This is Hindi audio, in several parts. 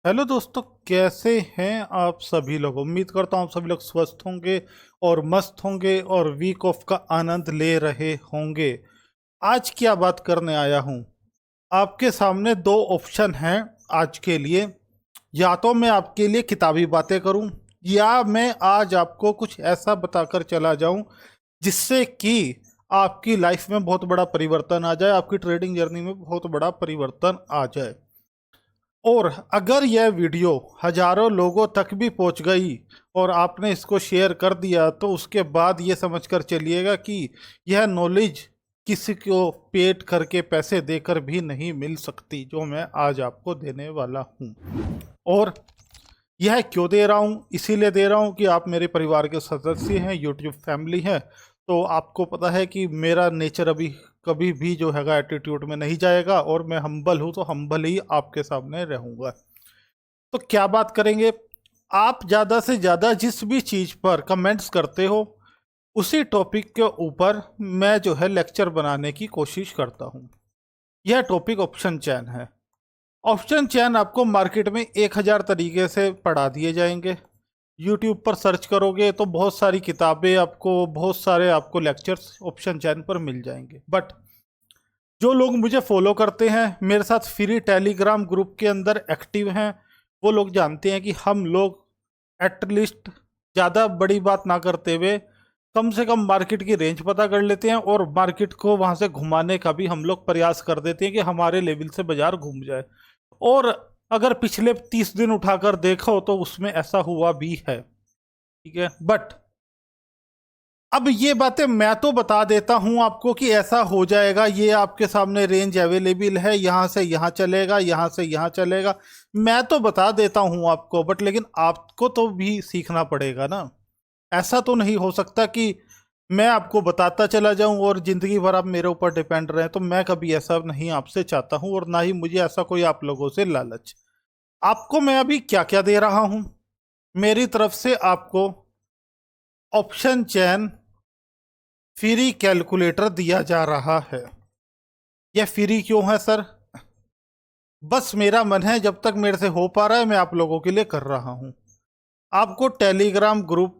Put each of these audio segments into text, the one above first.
हेलो दोस्तों, कैसे हैं आप सभी लोग। उम्मीद करता हूँ आप सभी लोग स्वस्थ होंगे और मस्त होंगे और वीक ऑफ का आनंद ले रहे होंगे। आज क्या बात करने आया हूँ, आपके सामने दो ऑप्शन हैं आज के लिए। या तो मैं आपके लिए किताबी बातें करूँ, या मैं आज आपको कुछ ऐसा बताकर चला जाऊँ जिससे कि आपकी लाइफ में बहुत बड़ा परिवर्तन आ जाए, आपकी ट्रेडिंग जर्नी में बहुत बड़ा परिवर्तन आ जाए। और अगर यह वीडियो हजारों लोगों तक भी पहुंच गई और आपने इसको शेयर कर दिया, तो उसके बाद ये समझकर चलिएगा कि यह नॉलेज किसी को पेड करके पैसे देकर भी नहीं मिल सकती, जो मैं आज आपको देने वाला हूँ। और यह क्यों दे रहा हूँ, इसीलिए दे रहा हूँ कि आप मेरे परिवार के सदस्य हैं, यूट्यूब फैमिली है। तो आपको पता है कि मेरा नेचर अभी कभी भी जो हैगा एटीट्यूड में नहीं जाएगा, और मैं हम्बल हूँ तो हम्बल ही आपके सामने रहूँगा। तो क्या बात करेंगे, आप ज़्यादा से ज़्यादा जिस भी चीज़ पर कमेंट्स करते हो, उसी टॉपिक के ऊपर मैं जो है लेक्चर बनाने की कोशिश करता हूँ। यह टॉपिक ऑप्शन चैन है। ऑप्शन चैन आपको मार्केट में 1000 तरीके से पढ़ा दिए जाएंगे। यूट्यूब पर सर्च करोगे तो बहुत सारी किताबें, आपको बहुत सारे आपको लेक्चर्स ऑप्शन चैन पर मिल जाएंगे। बट जो लोग मुझे फॉलो करते हैं, मेरे साथ फ्री टेलीग्राम ग्रुप के अंदर एक्टिव हैं, वो लोग जानते हैं कि हम लोग एटलीस्ट ज़्यादा बड़ी बात ना करते हुए कम से कम मार्केट की रेंज पता कर लेते हैं, और मार्केट को वहाँ से घुमाने का भी हम लोग प्रयास कर देते हैं कि हमारे लेवल से बाजार घूम जाए। और अगर पिछले 30 दिन उठाकर देखो तो उसमें ऐसा हुआ भी है। ठीक है, बट अब ये बातें मैं तो बता देता हूं आपको कि ऐसा हो जाएगा, ये आपके सामने रेंज अवेलेबल है, यहां से यहां चलेगा, यहां से यहां चलेगा। मैं तो बता देता हूं आपको, बट लेकिन आपको तो भी सीखना पड़ेगा ना। ऐसा तो नहीं हो सकता कि मैं आपको बताता चला जाऊं और जिंदगी भर आप मेरे ऊपर डिपेंड रहें। तो मैं कभी ऐसा नहीं आपसे चाहता हूं, और ना ही मुझे ऐसा कोई आप लोगों से लालच। आपको मैं अभी क्या क्या दे रहा हूं, मेरी तरफ से आपको ऑप्शन चैन फ्री कैलकुलेटर दिया जा रहा है। यह फ्री क्यों है सर? बस मेरा मन है, जब तक मेरे से हो पा रहा है मैं आप लोगों के लिए कर रहा हूं। आपको Telegram group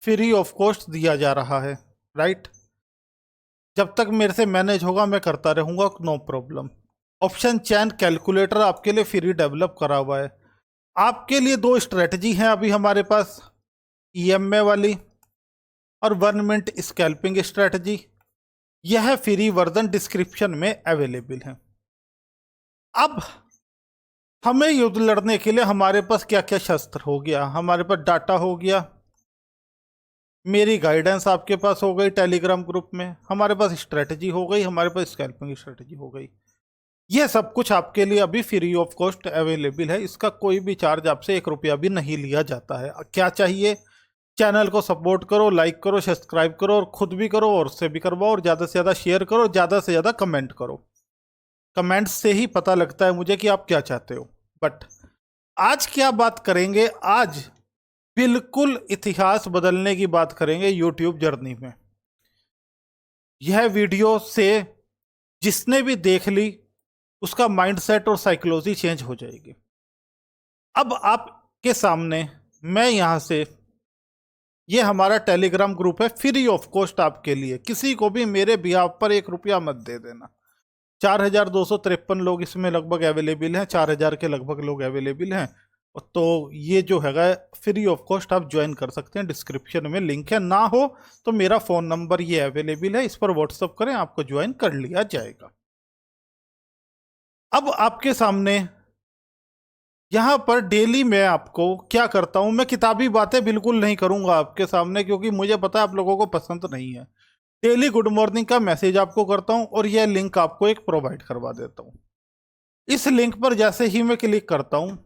free of cost दिया जा रहा है, राइट? जब तक मेरे से मैनेज होगा मैं करता रहूंगा, no problem. Option chain calculator आपके लिए फ्री डेवलप करा हुआ है। आपके लिए दो स्ट्रेटजी हैं अभी हमारे पास, ईएमए वाली और 1 मिनट स्कैल्पिंग स्ट्रेटजी। यह फ्री वर्जन डिस्क्रिप्शन में अवेलेबल है। अब हमें युद्ध लड़ने के लिए हमारे पास क्या क्या शस्त्र हो गया, हमारे पास डाटा हो गया, मेरी गाइडेंस आपके पास हो गई टेलीग्राम ग्रुप में, हमारे पास स्ट्रेटजी हो गई, हमारे पास स्कैल्पिंग स्ट्रेटजी हो गई। यह सब कुछ आपके लिए अभी फ्री ऑफ कॉस्ट अवेलेबल है। इसका कोई भी चार्ज आपसे 1 रुपया भी नहीं लिया जाता है। क्या चाहिए, चैनल को सपोर्ट करो, लाइक करो, सब्सक्राइब करो, और खुद भी करो और उससे भी करवाओ, और ज़्यादा से ज़्यादा शेयर करो, ज़्यादा से ज़्यादा कमेंट करो। कमेंट्स से ही पता लगता है मुझे कि आप क्या चाहते हो। बट आज क्या बात करेंगे, आज बिल्कुल इतिहास बदलने की बात करेंगे यूट्यूब जर्नी में। यह वीडियो से जिसने भी देख ली उसका माइंडसेट और साइकोलॉजी चेंज हो जाएगी। अब आपके सामने मैं यहां से, ये हमारा टेलीग्राम ग्रुप है फ्री ऑफ कॉस्ट आपके लिए, किसी को भी मेरे बिहाफ पर 1 रुपया मत दे देना। 4253 लोग इसमें लगभग अवेलेबल हैं, 4000 के लगभग लोग अवेलेबल हैं। तो ये जो हैगा फ्री ऑफ कॉस्ट आप ज्वाइन कर सकते हैं, डिस्क्रिप्शन में लिंक है। ना हो तो मेरा फ़ोन नंबर ये अवेलेबल है, इस पर व्हाट्सअप करें, आपको ज्वाइन कर लिया जाएगा। अब आपके सामने यहाँ पर डेली मैं आपको क्या करता हूँ, मैं किताबी बातें बिल्कुल नहीं करूँगा आपके सामने, क्योंकि मुझे पता है आप लोगों को पसंद नहीं है। डेली गुड मॉर्निंग का मैसेज आपको करता हूँ, और यह लिंक आपको एक प्रोवाइड करवा देता हूँ। इस लिंक पर जैसे ही मैं क्लिक करता हूँ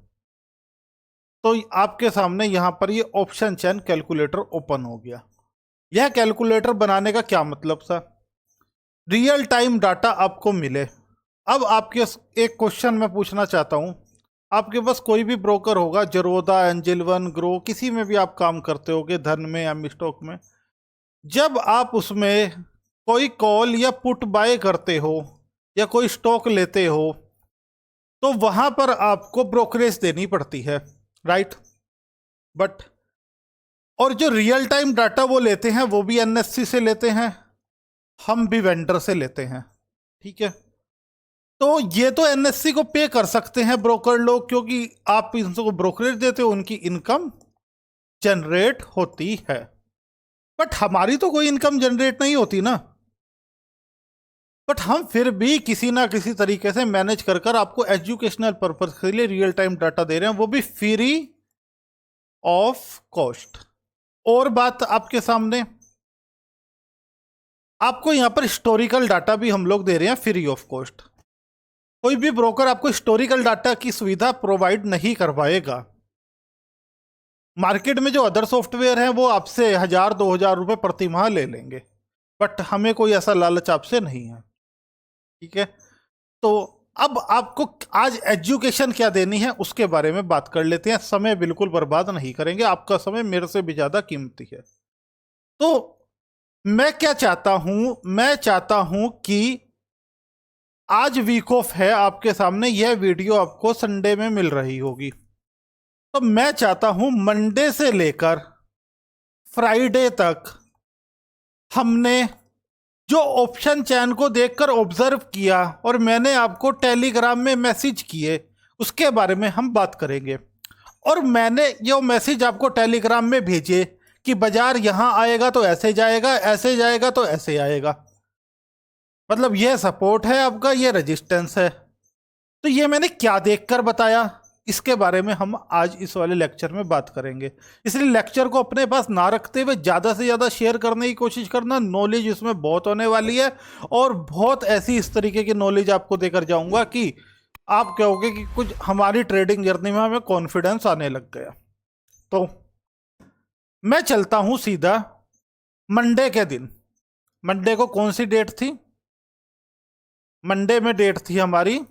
तो आपके सामने यहाँ पर ये ऑप्शन चैन कैलकुलेटर ओपन हो गया। यह कैलकुलेटर बनाने का क्या मतलब था, रियल टाइम डाटा आपको मिले। अब आपके एक क्वेश्चन मैं पूछना चाहता हूँ, आपके पास कोई भी ब्रोकर होगा, जरोदा, एंजल वन, ग्रो, किसी में भी आप काम करते होगे, धन में, एम स्टॉक में। जब आप उसमें कोई कॉल या पुट बाय करते हो या कोई स्टॉक लेते हो, तो वहां पर आपको ब्रोकरेज देनी पड़ती है, राइट। बट और जो रियल टाइम डाटा वो लेते हैं वो भी एनएससी से लेते हैं, हम भी वेंडर से लेते हैं, ठीक है। तो ये तो एनएससी को पे कर सकते हैं ब्रोकर लोग, क्योंकि आप इनको ब्रोकरेज देते हो, उनकी इनकम जनरेट होती है। बट हमारी तो कोई इनकम जनरेट नहीं होती ना। बट हम फिर भी किसी ना किसी तरीके से मैनेज कर कर आपको एजुकेशनल पर्पस के लिए रियल टाइम डाटा दे रहे हैं, वो भी फ्री ऑफ कॉस्ट। और बात आपके सामने, आपको यहां पर हिस्टोरिकल डाटा भी हम लोग दे रहे हैं फ्री ऑफ कॉस्ट। कोई भी ब्रोकर आपको हिस्टोरिकल डाटा की सुविधा प्रोवाइड नहीं करवाएगा। मार्केट में जो अदर सॉफ्टवेयर हैं वो आपसे 1000-2000 रुपए प्रति माह ले लेंगे, बट हमें कोई ऐसा लालच आपसे नहीं है, ठीक है। तो अब आपको आज एजुकेशन क्या देनी है उसके बारे में बात कर लेते हैं। समय बिल्कुल बर्बाद नहीं करेंगे, आपका समय मेरे से भी ज्यादा कीमती है। तो मैं क्या चाहता हूं, मैं चाहता हूं कि आज वीक ऑफ है आपके सामने, यह वीडियो आपको संडे में मिल रही होगी। तो मैं चाहता हूं मंडे से लेकर फ्राइडे तक हमने जो ऑप्शन चैन को देखकर ऑब्जर्व किया और मैंने आपको टेलीग्राम में मैसेज किए उसके बारे में हम बात करेंगे। और मैंने ये मैसेज आपको टेलीग्राम में भेजे कि बाजार यहां आएगा तो ऐसे जाएगा, ऐसे जाएगा तो ऐसे आएगा, मतलब यह सपोर्ट है आपका, यह रेजिस्टेंस है। तो ये मैंने क्या देखकर बताया, इसके बारे में हम आज इस वाले लेक्चर में बात करेंगे। इसलिए लेक्चर को अपने पास ना रखते हुए ज़्यादा से ज़्यादा शेयर करने की कोशिश करना। नॉलेज इसमें बहुत होने वाली है और बहुत ऐसी इस तरीके की नॉलेज आपको देकर जाऊंगा कि आप कहोगे कि कुछ हमारी ट्रेडिंग जर्नी में हमें कॉन्फिडेंस आने लग गया। तो मैं चलता हूं सीधा मंडे के दिन। मंडे को कौन सी डेट थी? मंडे में डेट थी हमारी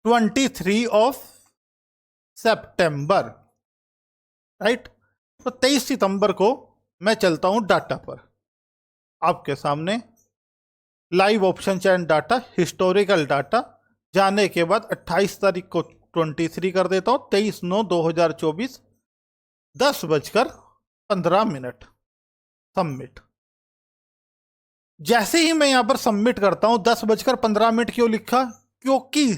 23 ऑफ सितंबर, राइट। तो 23 सितंबर को मैं चलता हूं डाटा पर आपके सामने। लाइव ऑप्शन चैन डाटा, हिस्टोरिकल डाटा जाने के बाद 28 तारीख को 23 कर देता हूं, 23/9/2024 10:15 सबमिट। जैसे ही मैं यहां पर सबमिट करता हूं, 10:15 क्यों लिखा? क्योंकि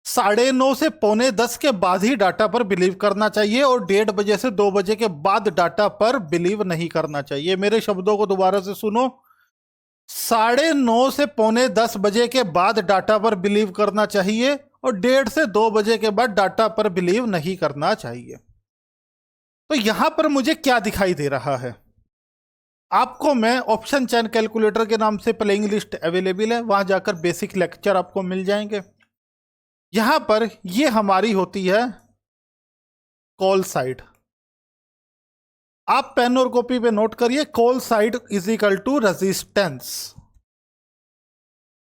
9:30 से 9:45 के बाद ही डाटा पर बिलीव करना चाहिए और 1:30 बजे से 2 बजे के बाद डाटा पर बिलीव नहीं करना चाहिए। मेरे शब्दों को दोबारा से सुनो, 9:30 से 9:45 बजे के बाद डाटा पर बिलीव करना चाहिए और 1:30 से 2 बजे के बाद डाटा पर बिलीव नहीं करना चाहिए। तो यहां पर मुझे क्या दिखाई दे रहा है? आपको मैं ऑप्शन चैन कैलकुलेटर के नाम से प्लेइंग लिस्ट अवेलेबल है, वहां जाकर बेसिक लेक्चर आपको मिल जाएंगे। यहां पर ये हमारी होती है कॉल साइड। आप पेन और कॉपी पे नोट करिए, call side is equal to resistance.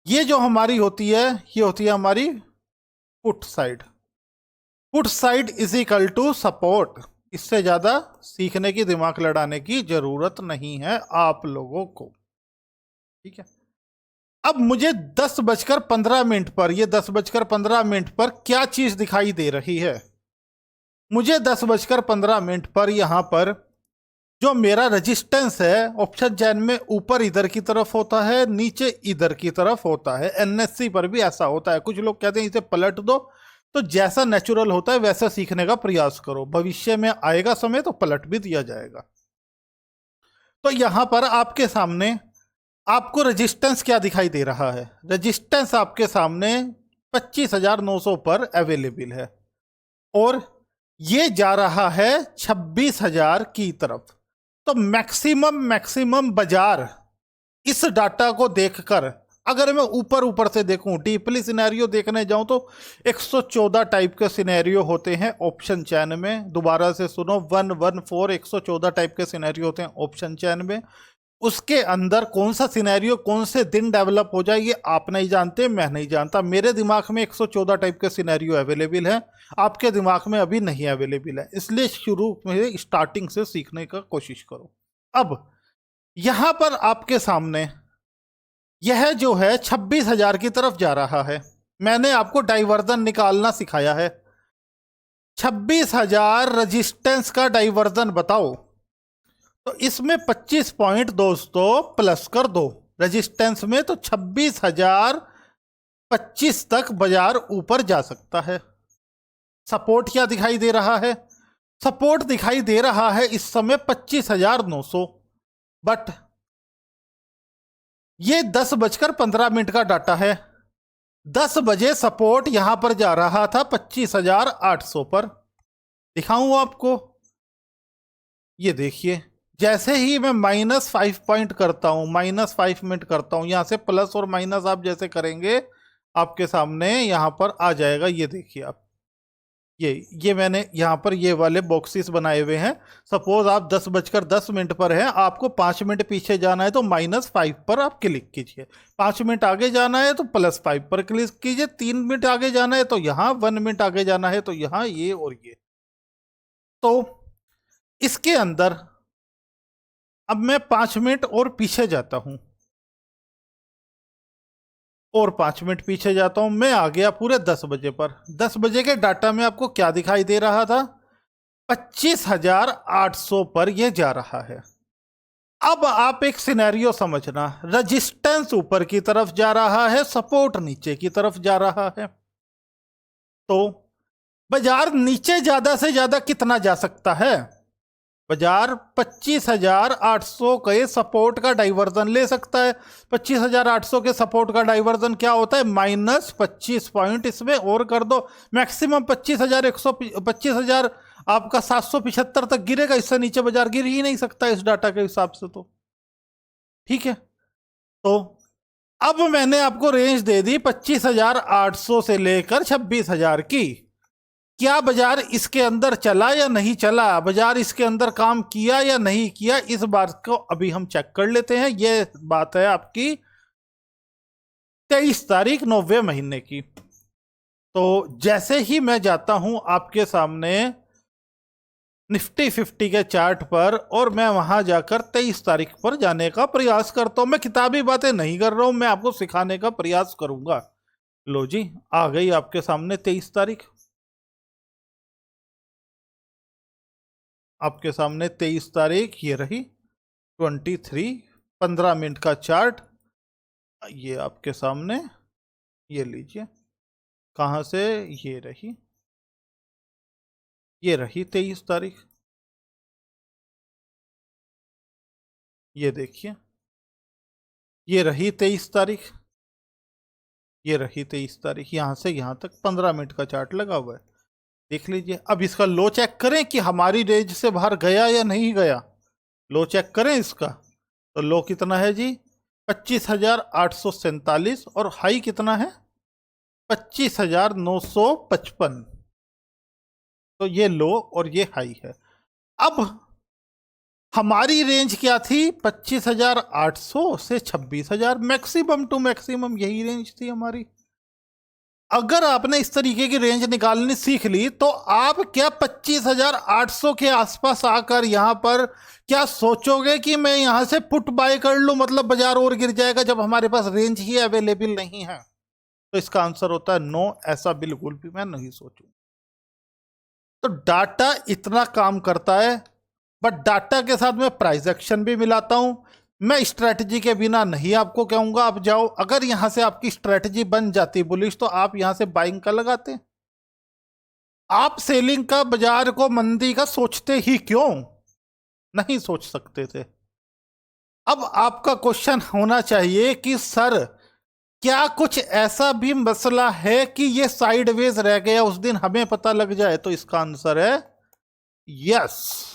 ये जो हमारी होती है, ये होती है हमारी put side. Put side is equal to support. इससे ज्यादा सीखने की, दिमाग लड़ाने की जरूरत नहीं है आप लोगों को, ठीक है। अब मुझे 10:15 पर, ये 10:15 पर क्या चीज दिखाई दे रही है? मुझे 10:15 पर यहां पर जो मेरा रेजिस्टेंस है ऑप्शन चैन में, ऊपर इधर की तरफ होता है, नीचे इधर की तरफ होता है। एनएससी पर भी ऐसा होता है। कुछ लोग कहते हैं इसे पलट दो, तो जैसा नेचुरल होता है वैसा सीखने का प्रयास करो, भविष्य में आएगा समय तो पलट भी दिया जाएगा। तो यहां पर आपके सामने आपको रेजिस्टेंस क्या दिखाई दे रहा है? रेजिस्टेंस आपके सामने 25,900 पर अवेलेबल है और ये जा रहा है 26,000 की तरफ। तो मैक्सिमम बाजार इस डाटा को देखकर, अगर मैं ऊपर से देखूं, डीपली सिनेरियो देखने जाऊं तो 114 टाइप के सिनेरियो होते हैं ऑप्शन चैन में। दोबारा से सुनो, 114 114 टाइप के सिनेरियो होते हैं ऑप्शन चैन में। उसके अंदर कौन सा सिनेरियो कौन से दिन डेवलप हो जाए ये आप नहीं जानते, मैं नहीं जानता। मेरे दिमाग में 114 टाइप के सिनेरियो अवेलेबल है, आपके दिमाग में अभी नहीं अवेलेबल है। इसलिए शुरू में स्टार्टिंग से सीखने का कोशिश करो। अब यहां पर आपके सामने यह जो है 26,000 की तरफ जा रहा है। मैंने आपको डाइवर्जन निकालना सिखाया है। 26,000 रेजिस्टेंस का डाइवर्जन बताओ। तो इसमें 25 पॉइंट दोस्तों प्लस कर दो रेजिस्टेंस में, तो 26,025 तक बाजार ऊपर जा सकता है। सपोर्ट क्या दिखाई दे रहा है? सपोर्ट दिखाई दे रहा है इस समय 25,900। बट ये 10:15 का डाटा है। 10 बजे सपोर्ट यहां पर जा रहा था 25,800 पर। दिखाऊं आपको, ये देखिए, जैसे ही मैं -5 पॉइंट करता हूं, -5 मिनट करता हूं, यहां से प्लस और माइनस आप जैसे करेंगे आपके सामने यहां पर आ जाएगा। ये देखिए आप, ये मैंने यहां पर ये वाले बॉक्सेस बनाए हुए हैं। सपोज आप 10:10 पर हैं, आपको 5 मिनट पीछे जाना है तो -5 पर आप क्लिक कीजिए। 5 मिनट आगे जाना है तो +5 पर क्लिक कीजिए। 3 मिनट आगे जाना है तो यहां, 1 मिनट आगे जाना है तो यहां, ये और ये। तो इसके अंदर अब मैं 5 मिनट और पीछे जाता हूं, और 5 मिनट पीछे जाता हूं, मैं आ गया पूरे 10 बजे पर। 10 बजे के डाटा में आपको क्या दिखाई दे रहा था? 25,800 पर यह जा रहा है। अब आप एक सिनेरियो समझना, रेजिस्टेंस ऊपर की तरफ जा रहा है, सपोर्ट नीचे की तरफ जा रहा है। तो बाजार नीचे ज्यादा से ज्यादा कितना जा सकता है? बाजार 25,800 के सपोर्ट का डाइवर्जन ले सकता है। 25,800 के सपोर्ट का डाइवर्जन क्या होता है? -25 पॉइंट इसमें और कर दो, मैक्सिमम 25,000 आपका 775 तक गिरेगा। इससे नीचे बाजार गिर ही नहीं सकता इस डाटा के हिसाब से। तो ठीक है, तो अब मैंने आपको रेंज दे दी 25,800 से लेकर 26,000 की। क्या बाजार इसके अंदर चला या नहीं चला? बाजार इसके अंदर काम किया या नहीं किया? इस बात को अभी हम चेक कर लेते हैं। यह बात है आपकी 23 तारीख 9वें महीने की। तो जैसे ही मैं जाता हूं आपके सामने निफ्टी 50 के चार्ट पर, और मैं वहां जाकर 23 तारीख पर जाने का प्रयास करता हूं। मैं किताबी बातें नहीं कर रहा हूं, मैं आपको सिखाने का प्रयास करूंगा। लो जी, आ गई आपके सामने 23 तारीख। आपके सामने 23 तारीख ये रही, 23, 15 मिनट का चार्ट ये आपके सामने। ये लीजिए, कहाँ से? ये रही 23 तारीख। ये देखिए, ये रही 23 तारीख। ये रही 23 तारीख। यहां से यहां तक 15 मिनट का चार्ट लगा हुआ है, देख लीजिए। अब इसका लो चेक करें कि हमारी रेंज से बाहर गया या नहीं गया। लो चेक करें इसका, तो लो कितना है जी? 25,847, और हाई कितना है? 25,955। तो ये लो और ये हाई है। अब हमारी रेंज क्या थी? 25,800 से 26,000, मैक्सिमम टू मैक्सिमम यही रेंज थी हमारी। अगर आपने इस तरीके की रेंज निकालनी सीख ली तो आप क्या 25,800 के आसपास आकर यहां पर क्या सोचोगे कि मैं यहां से पुट बाय कर लूं, मतलब बाजार और गिर जाएगा, जब हमारे पास रेंज ही अवेलेबल नहीं है? तो इसका आंसर होता है नो, ऐसा बिल्कुल भी मैं नहीं सोचूं। तो डाटा इतना काम करता है, बट डाटा के साथ मैं प्राइस एक्शन भी मिलाता हूं। मैं स्ट्रेटजी के बिना नहीं आपको कहूंगा आप जाओ। अगर यहां से आपकी स्ट्रेटजी बन जाती बुलिश, तो आप यहां से बाइंग का लगाते। आप सेलिंग का, बाजार को मंदी का सोचते ही क्यों? नहीं सोच सकते थे। अब आपका क्वेश्चन होना चाहिए कि सर, क्या कुछ ऐसा भी मसला है कि ये साइडवेज रह गया, उस दिन हमें पता लग जाए? तो इसका आंसर है यस।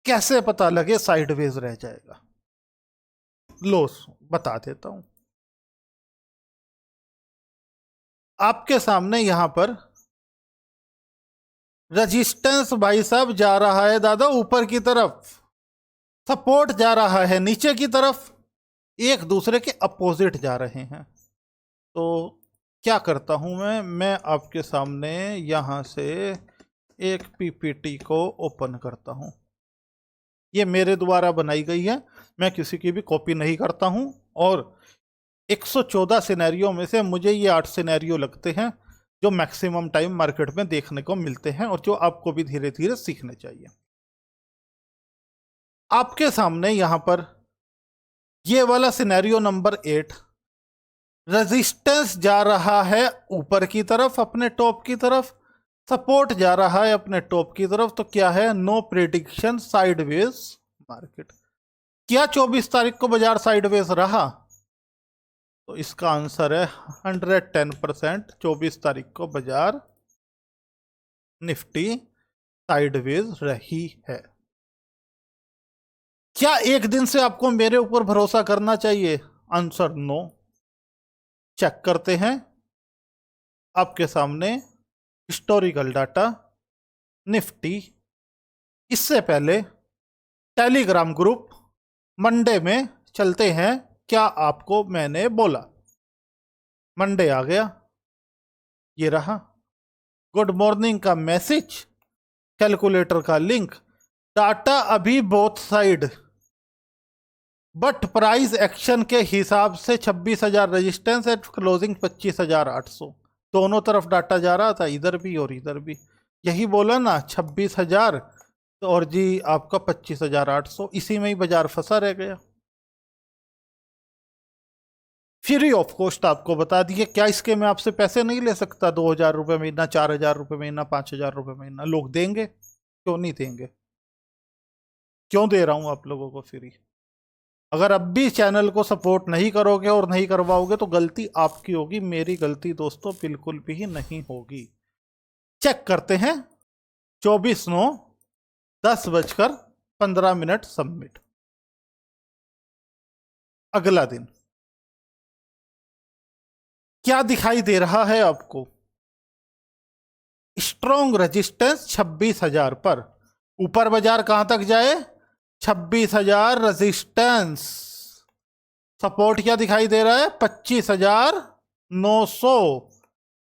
कैसे पता लगे साइडवेज रह जाएगा? लो बता देता हूं। आपके सामने यहां पर रेजिस्टेंस भाई साहब जा रहा है दादा ऊपर की तरफ, सपोर्ट जा रहा है नीचे की तरफ, एक दूसरे के अपोजिट जा रहे हैं। तो क्या करता हूं मैं आपके सामने यहां से एक पीपीटी को ओपन करता हूं। ये मेरे द्वारा बनाई गई है, मैं किसी की भी कॉपी नहीं करता हूं। और 114 सिनेरियो में से मुझे ये 8 सिनेरियो लगते हैं जो मैक्सिमम टाइम मार्केट में देखने को मिलते हैं और जो आपको भी धीरे धीरे सीखने चाहिए। आपके सामने यहां पर ये वाला सिनेरियो नंबर 8, रेजिस्टेंस जा रहा है ऊपर की तरफ अपने टॉप की तरफ, सपोर्ट जा रहा है अपने टॉप की तरफ, तो क्या है, नो प्रेडिक्शन साइडवेज मार्केट। क्या 24 तारीख को बाजार साइडवेज रहा? तो इसका आंसर है 110%। 24 तारीख को बाजार निफ्टी साइडवेज रही है। क्या एक दिन से आपको मेरे ऊपर भरोसा करना चाहिए? Answer no. चेक करते हैं आपके सामने हिस्टोरिकल डाटा निफ्टी। इससे पहले टेलीग्राम ग्रुप मंडे में चलते हैं। क्या आपको मैंने बोला? मंडे आ गया, ये रहा गुड मॉर्निंग का मैसेज, कैलकुलेटर का लिंक, डाटा अभी both side, but price action के हिसाब से 26,000 रेजिस्टेंस एट क्लोजिंग 25,800। दोनों तरफ डाटा जा रहा था, इधर भी और इधर भी। यही बोला ना, 26,000 और जी आपका 25,800। इसी में ही बाजार फंसा रह गया। फ्री ऑफ कॉस्ट आपको बता दिए। क्या इसके मैं आपसे पैसे नहीं ले सकता? 2,000 रुपये महीना, 4,000 रुपये महीना, 5,000 रुपये महीना लोग देंगे, क्यों नहीं देंगे? क्यों दे रहा हूं आप लोगों को फ्री? अगर अब भी चैनल को सपोर्ट नहीं करोगे और नहीं करवाओगे तो गलती आपकी होगी, मेरी गलती दोस्तों बिल्कुल भी नहीं होगी। चेक करते हैं 24/9 10:15 सबमिट। अगला दिन क्या दिखाई दे रहा है आपको? स्ट्रॉन्ग रेजिस्टेंस 26,000 पर। ऊपर बाजार कहां तक जाए? 26,000 रेजिस्टेंस। सपोर्ट क्या दिखाई दे रहा है? 25,900।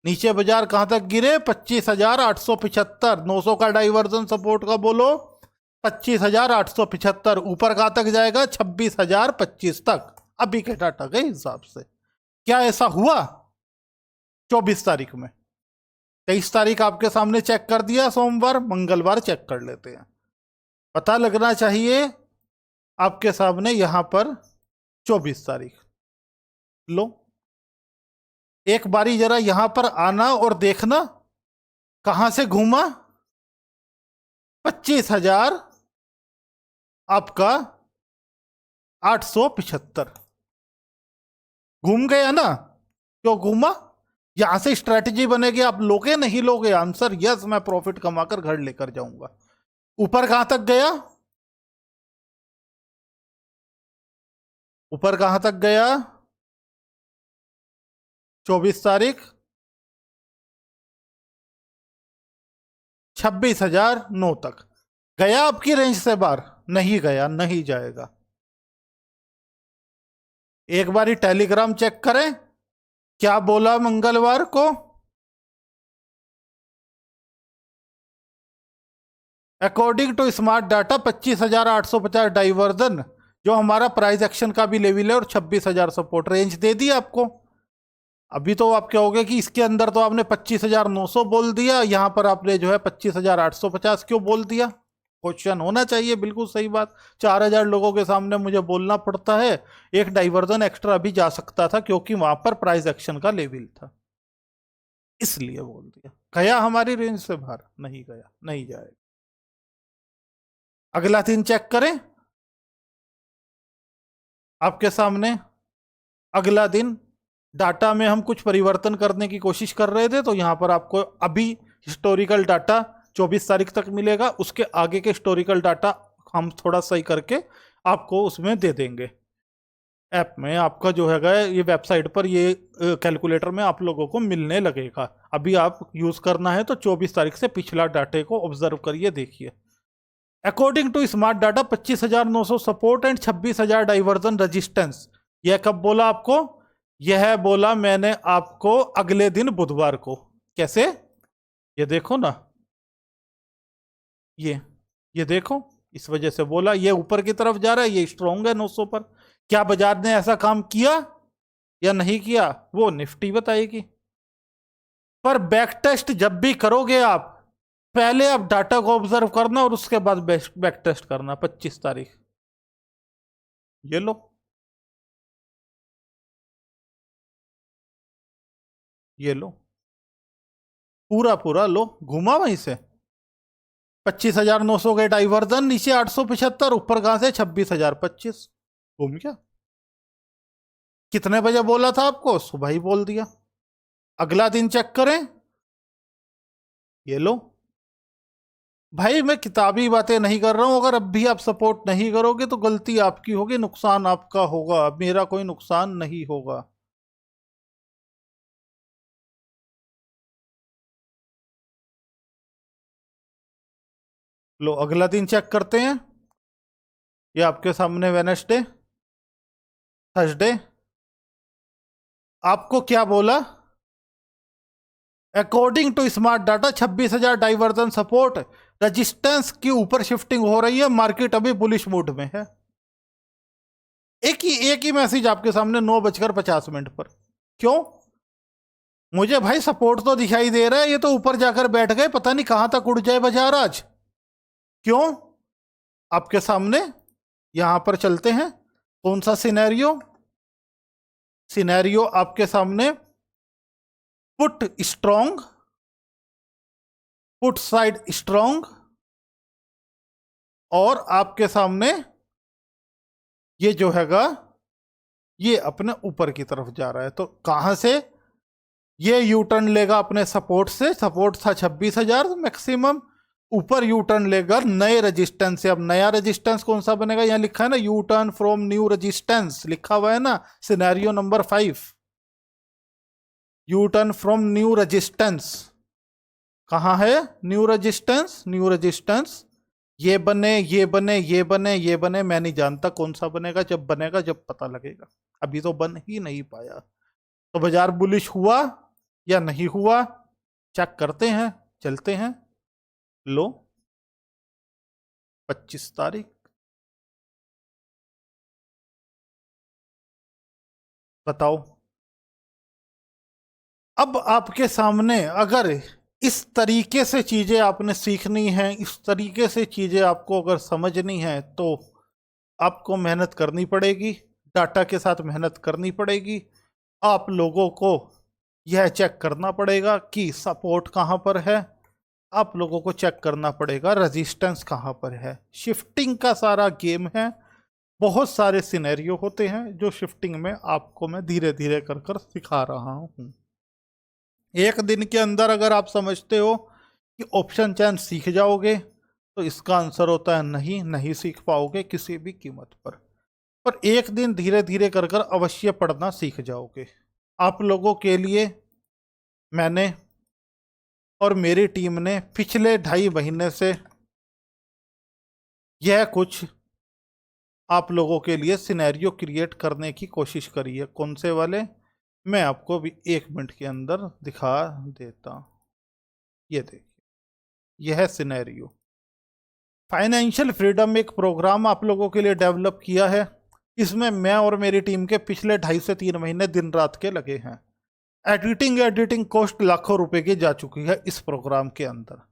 नीचे बाजार कहां तक गिरे? 25,875। 900 का डाइवर्जन सपोर्ट का बोलो, 25,875। ऊपर कहां तक जाएगा? 26,025 तक, अभी के डाटा के हिसाब से। क्या ऐसा हुआ 24 तारीख में? 23 तारीख आपके सामने चेक कर दिया, सोमवार मंगलवार चेक कर लेते हैं। पता लगना चाहिए आपके सामने यहां पर 24 तारीख। लो एक बारी जरा यहां पर आना और देखना कहां से घूमा। 25,000 आपका 875 घूम गया ना? क्यों घूमा? यहां से स्ट्रेटजी बनेगी, आप लोगे नहीं लोगे? आंसर यस, मैं प्रॉफिट कमाकर घर लेकर जाऊंगा। ऊपर कहां तक गया? ऊपर कहां तक गया? 24 तारीख 26,009 तक गया। आपकी रेंज से बाहर नहीं गया, नहीं जाएगा। एक बारी टेलीग्राम चेक करें, क्या बोला मंगलवार को? According to smart data 25,850 divergence, जो हमारा प्राइस एक्शन का भी लेवल है, और 26,000 सपोर्ट रेंज दे दी आपको। अभी तो आप कहोगे कि इसके अंदर तो आपने 25,900 बोल दिया, यहां पर आपने जो है 25,850 क्यों बोल दिया? क्वेश्चन होना चाहिए, बिल्कुल सही बात। 4,000 लोगों के सामने मुझे बोलना पड़ता है। एक डाइवर्जन एक्स्ट्रा भी जा सकता था क्योंकि वहां पर प्राइस एक्शन का लेवल था, इसलिए बोल दिया। गया हमारी रेंज से बाहर? नहीं गया, नहीं जाएगा। अगला दिन चेक करें आपके सामने। अगला दिन डाटा में हम कुछ परिवर्तन करने की कोशिश कर रहे थे, तो यहां पर आपको अभी हिस्टोरिकल डाटा 24 तारीख तक मिलेगा। उसके आगे के हिस्टोरिकल डाटा हम थोड़ा सही करके आपको उसमें दे देंगे। ऐप में आपका जो है ये वेबसाइट पर ये कैलकुलेटर में आप लोगों को मिलने लगेगा। अभी आप यूज करना है तो 24 तारीख से पिछला डाटे को ऑब्जर्व करिए, देखिए। According to smart data 25,900 support and 26,000 divergence resistance. यह कब बोला आपको? यह बोला मैंने आपको अगले दिन बुधवार को। कैसे? ये देखो ना, ये देखो, इस वजह से बोला। ये ऊपर की तरफ जा रहा है, ये स्ट्रॉन्ग है 900 पर। क्या बाजार ने ऐसा काम किया? या नहीं किया वो निफ्टी बताएगी। पर बैक टेस्ट जब भी करोगे आप, पहले आप डाटा को ऑब्जर्व करना और उसके बाद बैक टेस्ट करना। 25 तारीख ये लो, ये लो, पूरा पूरा लो, घुमा वहीं से। 25,900 के डाइवर्जन, नीचे 875, ऊपर कहां से 26,025। घूम गया। कितने बजे बोला था आपको? सुबह ही बोल दिया। अगला दिन चेक करें, ये लो। भाई मैं किताबी बातें नहीं कर रहा हूं। अगर अब भी आप सपोर्ट नहीं करोगे तो गलती आपकी होगी, नुकसान आपका होगा, मेरा कोई नुकसान नहीं होगा। लो अगला दिन चेक करते हैं। ये आपके सामने वेडनेसडे, थर्सडे, आपको क्या बोला? According to smart data 26,000 divergence support, resistance के ऊपर शिफ्टिंग हो रही है, मार्केट अभी बुलिश मूड में है। एक ही मैसेज आपके सामने 9:50 पर। क्यों? मुझे भाई सपोर्ट तो दिखाई दे रहा है, ये तो ऊपर जाकर बैठ गए, पता नहीं कहां तक उड़ जाए बाजार आज। क्यों? आपके सामने यहां पर चलते हैं। कौन सा सिनेरियो? सिनेरियो आपके सामने put strong, put side strong, और आपके सामने ये जो हैगा ये अपने ऊपर की तरफ जा रहा है। तो कहां से ये यू टर्न लेगा? अपने सपोर्ट से। सपोर्ट था 26,000 मैक्सिमम, ऊपर यू टर्न लेगा नए रेजिस्टेंस से। अब नया रेजिस्टेंस कौन सा बनेगा? यहां लिखा है ना, U turn from new resistance, लिखा हुआ है ना, scenario number 5। U turn from new resistance कहां है? न्यू रेजिस्टेंस, न्यू रेजिस्टेंस ये बने, ये बने, ये बने, ये बने, मैं नहीं जानता कौन सा बनेगा। जब बनेगा जब पता लगेगा, अभी तो बन ही नहीं पाया। तो बाजार बुलिश हुआ या नहीं हुआ, चेक करते हैं, चलते हैं। लो 25 तारीख, बताओ। अब आपके सामने अगर इस तरीके से चीजें आपने सीखनी है, इस तरीके से चीजें आपको अगर समझनी है, तो आपको मेहनत करनी पड़ेगी, डाटा के साथ मेहनत करनी पड़ेगी। आप लोगों को यह चेक करना पड़ेगा कि सपोर्ट कहां पर है, आप लोगों को चेक करना पड़ेगा रेजिस्टेंस कहां पर है। शिफ्टिंग का सारा गेम है, बहुत सारे सिनेरियो होते हैं जो शिफ्टिंग में आपको मैं धीरे धीरे कर कर सिखा रहा हूं। एक दिन के अंदर अगर आप समझते हो कि ऑप्शन चेन सीख जाओगे, तो इसका आंसर होता है नहीं, नहीं सीख पाओगे किसी भी कीमत पर एक दिन धीरे धीरे कर कर अवश्य पढ़ना सीख जाओगे। आप लोगों के लिए मैंने और मेरी टीम ने पिछले 2.5 महीने से यह कुछ आप लोगों के लिए सिनेरियो क्रिएट करने की कोशिश करी है। कौन से वाले? मैं आपको भी 1 मिनट के अंदर दिखा देता हूं। ये देखिए, यह है सिनेरियो। फाइनेंशियल फ्रीडम एक प्रोग्राम आप लोगों के लिए डेवलप किया है। इसमें मैं और मेरी टीम के पिछले 2.5 से 3 महीने दिन रात के लगे हैं। एडिटिंग कॉस्ट लाखों रुपए की जा चुकी है इस प्रोग्राम के अंदर।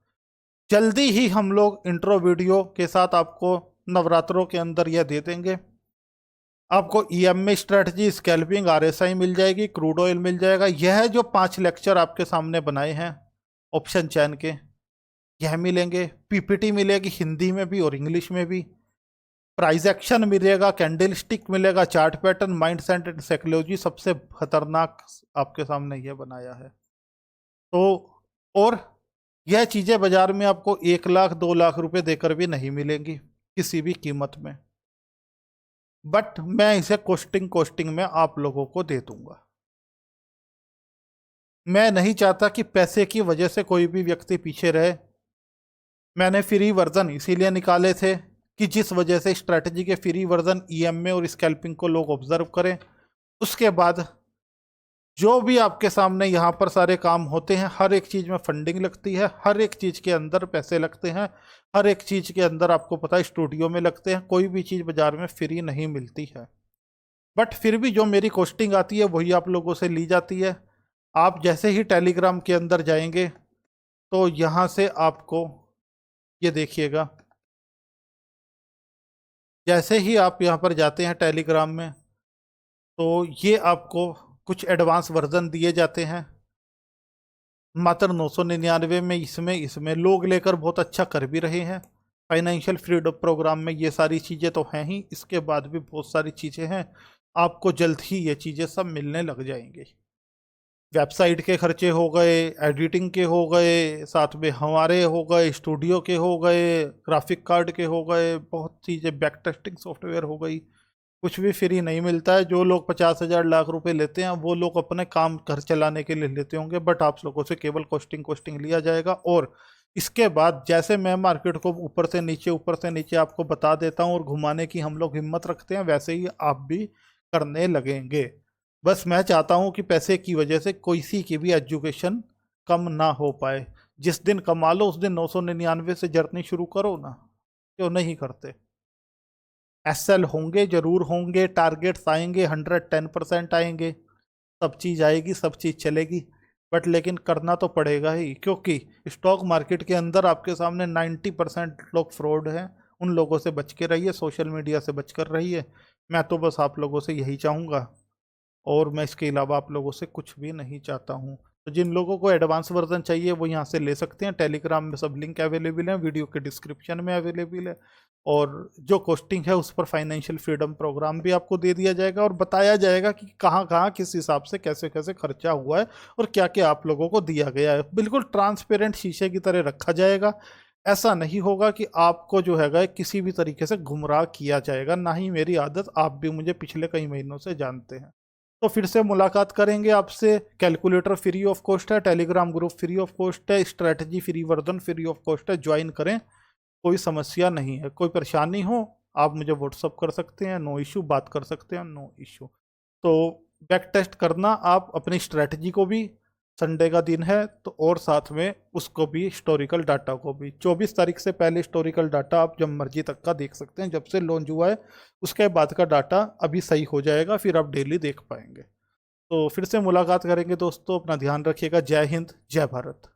जल्दी ही हम लोग इंट्रो वीडियो के साथ आपको नवरात्रों के अंदर यह दे देंगे। आपको ईएमए स्ट्रेटजी, स्कैल्पिंग, आरएसआई मिल जाएगी, क्रूड ऑयल मिल जाएगा। यह जो 5 लेक्चर आपके सामने बनाए हैं ऑप्शन चैन के, यह मिलेंगे। पीपीटी मिलेगी हिंदी में भी और इंग्लिश में भी। प्राइस एक्शन मिलेगा, कैंडल स्टिक मिलेगा, chart pattern, mind set and psychology, सबसे खतरनाक आपके सामने यह बनाया है। तो और यह चीज़ें बाजार में आपको 1 लाख 2 लाख रुपए देकर भी नहीं मिलेंगी किसी भी कीमत में, बट मैं इसे कोस्टिंग में आप लोगों को दे दूंगा। मैं नहीं चाहता कि पैसे की वजह से कोई भी व्यक्ति पीछे रहे। मैंने फ्री वर्जन इसीलिए निकाले थे कि जिस वजह से स्ट्रैटेजी के फ्री वर्जन ईएमए और स्कैल्पिंग को लोग ऑब्जर्व करें। उसके बाद जो भी आपके सामने यहाँ पर सारे काम होते हैं, हर एक चीज़ में फंडिंग लगती है, हर एक चीज़ के अंदर पैसे लगते हैं, हर एक चीज़ के अंदर आपको पता है स्टूडियो में लगते हैं। कोई भी चीज़ बाजार में फ्री नहीं मिलती है। बट फिर भी जो मेरी कॉस्टिंग आती है वही आप लोगों से ली जाती है। आप जैसे ही टेलीग्राम के अंदर जाएंगे तो यहाँ से आपको ये देखिएगा, जैसे ही आप यहाँ पर जाते हैं टेलीग्राम में तो ये आपको कुछ एडवांस वर्जन दिए जाते हैं मात्र 999 में। इसमें लोग लेकर बहुत अच्छा कर भी रहे हैं। फाइनेंशियल फ्रीडम प्रोग्राम में ये सारी चीज़ें तो हैं ही, इसके बाद भी बहुत सारी चीज़ें हैं। आपको जल्द ही ये चीज़ें सब मिलने लग जाएंगी। वेबसाइट के खर्चे हो गए, एडिटिंग के हो गए, साथ में हमारे हो गए, स्टूडियो के हो गए, ग्राफिक कार्ड के हो गए, बहुत चीज़ें, बैक टेस्टिंग सॉफ्टवेयर हो गई। कुछ भी फ्री नहीं मिलता है। जो लोग 50,000 लाख रुपए लेते हैं वो लोग अपने काम घर चलाने के लिए लेते होंगे, बट आप लोगों से केवल कॉस्टिंग लिया जाएगा। और इसके बाद जैसे मैं मार्केट को ऊपर से नीचे आपको बता देता हूँ और घुमाने की हम लोग हिम्मत रखते हैं, वैसे ही आप भी करने लगेंगे। बस मैं चाहता हूँ कि पैसे की वजह से किसी की भी एजुकेशन कम ना हो पाए। जिस दिन कमा लो उस दिन 999 से जर्नी शुरू करो ना, क्यों नहीं करते। एसएल होंगे, जरूर होंगे, टारगेट्स आएंगे, 110% आएंगे, सब चीज़ आएगी, सब चीज़ चलेगी। बट लेकिन करना तो पड़ेगा ही, क्योंकि स्टॉक मार्केट के अंदर आपके सामने 90% लोग फ्रॉड हैं। उन लोगों से बच के रहिए, सोशल मीडिया से बच कर रहिए। मैं तो बस आप लोगों से यही चाहूँगा, और मैं इसके अलावा आप लोगों से कुछ भी नहीं चाहता हूँ। तो जिन लोगों को एडवांस वर्जन चाहिए वो यहाँ से ले सकते हैं। टेलीग्राम में सब लिंक अवेलेबल है, वीडियो के डिस्क्रिप्शन में अवेलेबल है। और जो कॉस्टिंग है उस पर फाइनेंशियल फ्रीडम प्रोग्राम भी आपको दे दिया जाएगा और बताया जाएगा कि कहाँ कहाँ किस हिसाब से कैसे कैसे खर्चा हुआ है और क्या क्या आप लोगों को दिया गया है। बिल्कुल ट्रांसपेरेंट शीशे की तरह रखा जाएगा। ऐसा नहीं होगा कि आपको जो है किसी भी तरीके से गुमराह किया जाएगा, ना ही मेरी आदत। आप भी मुझे पिछले कई महीनों से जानते हैं। तो फिर से मुलाकात करेंगे आपसे। कैलकुलेटर फ्री ऑफ कॉस्ट है, Telegram group free of cost है, strategy free version free of cost है, ज्वाइन करें। कोई समस्या नहीं है, कोई परेशानी हो आप मुझे व्हाट्सअप कर सकते हैं, नो इशू, बात कर सकते हैं, नो इशू। तो बैक टेस्ट करना आप अपनी स्ट्रैटेजी को भी, संडे का दिन है तो, और साथ में उसको भी, हिस्टोरिकल डाटा को भी। 24 तारीख से पहले हिस्टोरिकल डाटा आप जब मर्जी तक का देख सकते हैं, जब से लॉन्च हुआ है। उसके बाद का डाटा अभी सही हो जाएगा, फिर आप डेली देख पाएंगे। तो फिर से मुलाकात करेंगे दोस्तों, अपना ध्यान रखिएगा। जय हिंद, जय भारत।